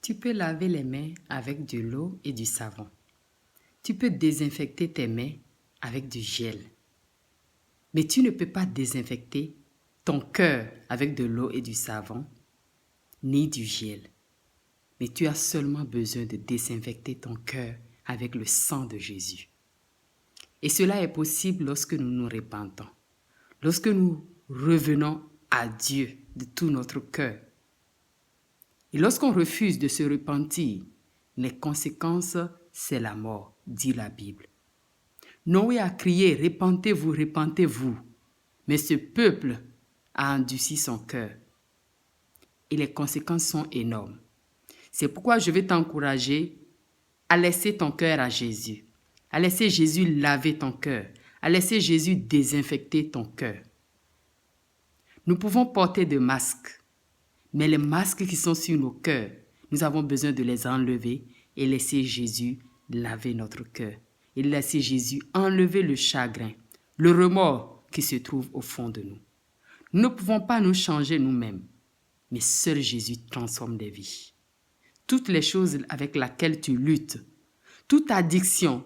Tu peux laver les mains avec de l'eau et du savon. Tu peux désinfecter tes mains avec du gel. Mais tu ne peux pas désinfecter ton cœur avec de l'eau et du savon, ni du gel. Mais tu as seulement besoin de désinfecter ton cœur avec le sang de Jésus. Et cela est possible lorsque nous nous repentons, lorsque nous revenons à Dieu de tout notre cœur. Et lorsqu'on refuse de se repentir, les conséquences, c'est la mort, dit la Bible. Noé a crié, repentez-vous, repentez-vous. Mais ce peuple a endurci son cœur. Et les conséquences sont énormes. C'est pourquoi je vais t'encourager à laisser ton cœur à Jésus, à laisser Jésus laver ton cœur, à laisser Jésus désinfecter ton cœur. Nous pouvons porter des masques, mais les masques qui sont sur nos cœurs, nous avons besoin de les enlever et laisser Jésus laver notre cœur. Et laisser Jésus enlever le chagrin, le remords qui se trouve au fond de nous. Nous ne pouvons pas nous changer nous-mêmes, mais seul Jésus transforme des vies. Toutes les choses avec lesquelles tu luttes, toute addiction,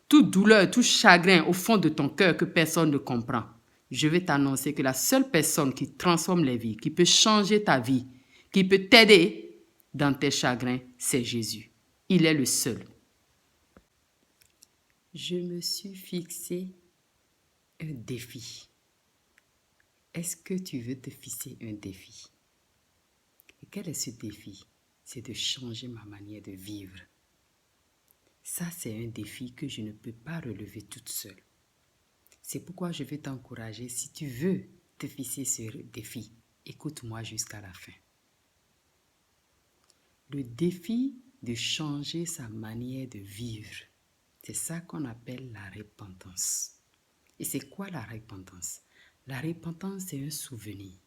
toute douleur, tout chagrin au fond de ton cœur que personne ne comprend, je vais t'annoncer que la seule personne qui transforme les vies, qui peut changer ta vie, qui peut t'aider dans tes chagrins, c'est Jésus. Il est le seul. Je me suis fixé un défi. Est-ce que tu veux te fixer un défi? Et quel est ce défi? C'est de changer ma manière de vivre. Ça, c'est un défi que je ne peux pas relever toute seule. C'est pourquoi je vais t'encourager, si tu veux te fixer ce défi, écoute-moi jusqu'à la fin. Le défi de changer sa manière de vivre, c'est ça qu'on appelle la repentance. Et c'est quoi la repentance? La repentance, c'est un souvenir,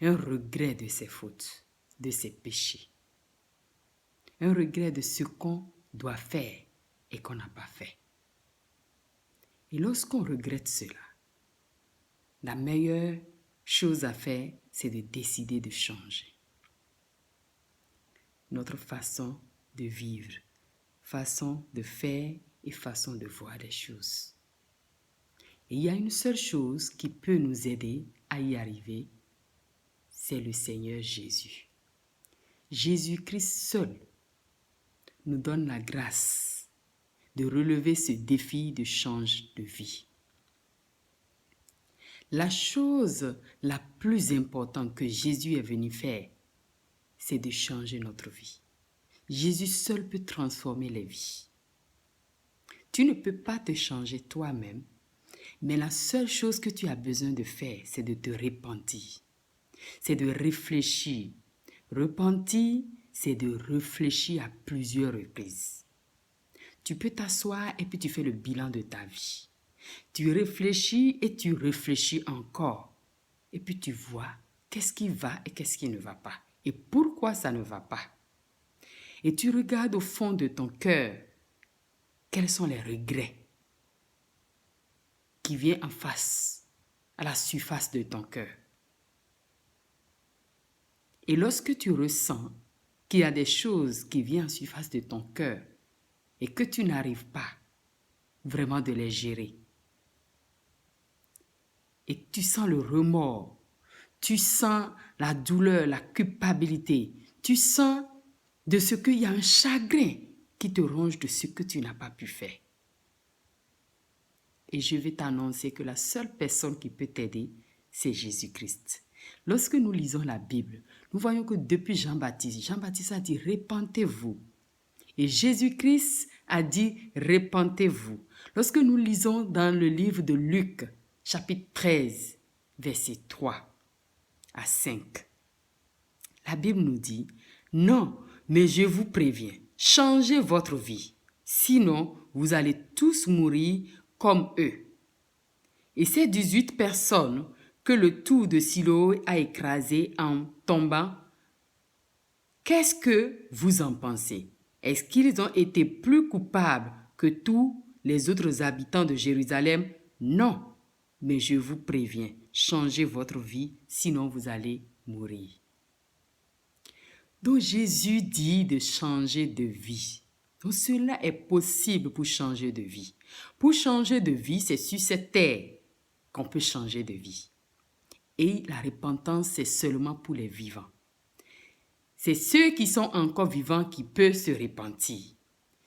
un regret de ses fautes, de ses péchés, un regret de ce qu'on doit faire et qu'on n'a pas fait. Et lorsqu'on regrette cela, la meilleure chose à faire, c'est de décider de changer notre façon de vivre, façon de faire et façon de voir les choses. Et il y a une seule chose qui peut nous aider à y arriver, c'est le Seigneur Jésus. Jésus-Christ seul nous donne la grâce de relever ce défi de changer de vie. La chose la plus importante que Jésus est venu faire, c'est de changer notre vie. Jésus seul peut transformer les vies. Tu ne peux pas te changer toi-même, mais la seule chose que tu as besoin de faire, c'est de te repentir. C'est de réfléchir. Repentir, c'est de réfléchir à plusieurs reprises. Tu peux t'asseoir et puis tu fais le bilan de ta vie. Tu réfléchis et tu réfléchis encore. Et puis tu vois qu'est-ce qui va et qu'est-ce qui ne va pas. Et pourquoi ça ne va pas. Et tu regardes au fond de ton cœur quels sont les regrets qui viennent en face, à la surface de ton cœur. Et lorsque tu ressens qu'il y a des choses qui viennent en surface de ton cœur et que tu n'arrives pas vraiment de les gérer, et que tu sens le remords, tu sens la douleur, la culpabilité, tu sens de ce qu'il y a un chagrin qui te ronge de ce que tu n'as pas pu faire. Et je vais t'annoncer que la seule personne qui peut t'aider, c'est Jésus-Christ. Lorsque nous lisons la Bible, nous voyons que depuis Jean-Baptiste a dit « Repentez-vous ». Et Jésus-Christ a dit « Repentez-vous ». Lorsque nous lisons dans le livre de Luc, chapitre 13, versets 3 à 5, la Bible nous dit « Non, mais je vous préviens, changez votre vie, sinon vous allez tous mourir comme eux. » Et ces 18 personnes que le tour de Siloé a écrasées en tombant, qu'est-ce que vous en pensez? Est-ce qu'ils ont été plus coupables que tous les autres habitants de Jérusalem? Non, mais je vous préviens, changez votre vie, sinon vous allez mourir. Donc Jésus dit de changer de vie. Donc cela est possible pour changer de vie. Pour changer de vie, c'est sur cette terre qu'on peut changer de vie. Et la repentance, c'est seulement pour les vivants. C'est ceux qui sont encore vivants qui peuvent se repentir.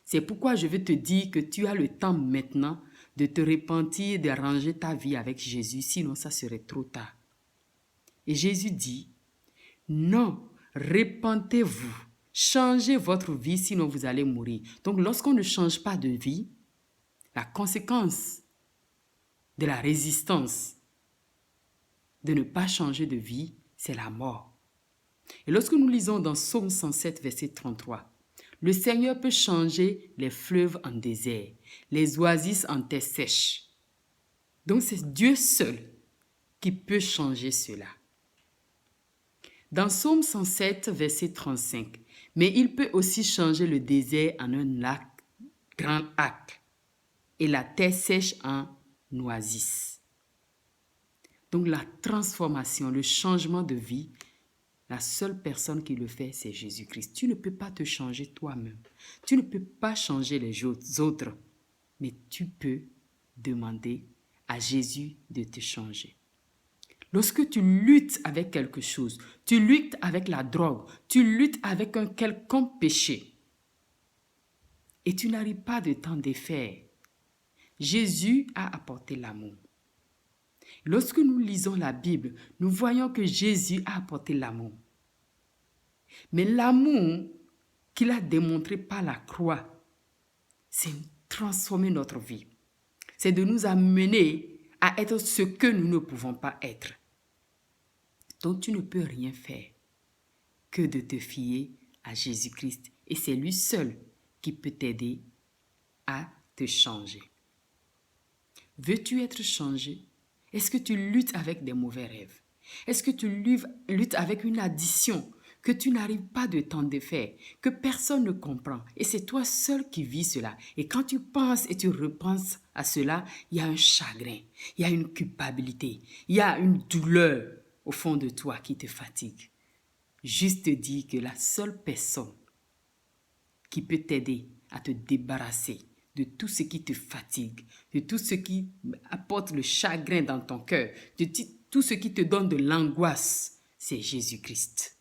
C'est pourquoi je veux te dire que tu as le temps maintenant de te repentir, de ranger ta vie avec Jésus, sinon ça serait trop tard. Et Jésus dit, non, repentez-vous, changez votre vie, sinon vous allez mourir. Donc lorsqu'on ne change pas de vie, la conséquence de la résistance de ne pas changer de vie, c'est la mort. Et lorsque nous lisons dans Psaume 107, verset 33, le Seigneur peut changer les fleuves en désert, les oasis en terre sèche. Donc c'est Dieu seul qui peut changer cela. Dans Psaume 107, verset 35, mais il peut aussi changer le désert en un lac, grand lac, et la terre sèche en oasis. Donc la transformation, le changement de vie, la seule personne qui le fait, c'est Jésus-Christ. Tu ne peux pas te changer toi-même. Tu ne peux pas changer les autres, mais tu peux demander à Jésus de te changer. Lorsque tu luttes avec quelque chose, tu luttes avec la drogue, tu luttes avec un quelconque péché, et tu n'arrives pas de t'en défaire, Jésus a apporté l'amour. Lorsque nous lisons la Bible, nous voyons que Jésus a apporté l'amour. Mais l'amour qu'il a démontré par la croix, c'est transformer notre vie. C'est de nous amener à être ce que nous ne pouvons pas être. Donc tu ne peux rien faire que de te fier à Jésus-Christ. Et c'est lui seul qui peut t'aider à te changer. Veux-tu être changé? Est-ce que tu luttes avec des mauvais rêves? Est-ce que tu luttes avec une addiction que tu n'arrives pas de t'en défaire, que personne ne comprend? Et c'est toi seul qui vis cela. Et quand tu penses et tu repenses à cela, il y a un chagrin, il y a une culpabilité, il y a une douleur au fond de toi qui te fatigue. Juste te dire que la seule personne qui peut t'aider à te débarrasser de tout ce qui te fatigue, de tout ce qui apporte le chagrin dans ton cœur, de tout ce qui te donne de l'angoisse, c'est Jésus-Christ.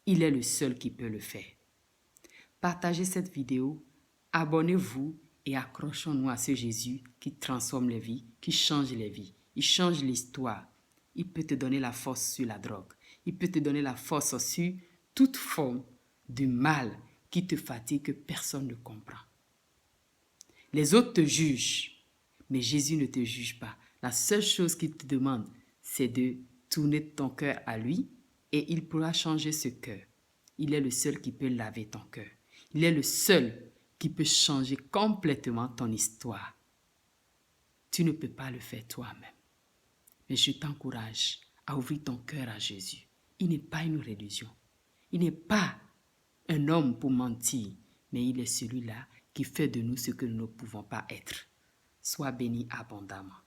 Il est le seul qui peut le faire. Partagez cette vidéo, abonnez-vous et accrochons-nous à ce Jésus qui transforme les vies, qui change les vies. Il change l'histoire. Il peut te donner la force sur la drogue. Il peut te donner la force sur toute forme de mal qui te fatigue que personne ne comprend. Les autres te jugent, mais Jésus ne te juge pas. La seule chose qu'il te demande, c'est de tourner ton cœur à lui et il pourra changer ce cœur. Il est le seul qui peut laver ton cœur. Il est le seul qui peut changer complètement ton histoire. Tu ne peux pas le faire toi-même. Mais je t'encourage à ouvrir ton cœur à Jésus. Il n'est pas une religion. Il n'est pas un homme pour mentir, mais il est celui-là qui fait de nous ce que nous ne pouvons pas être. Sois béni abondamment.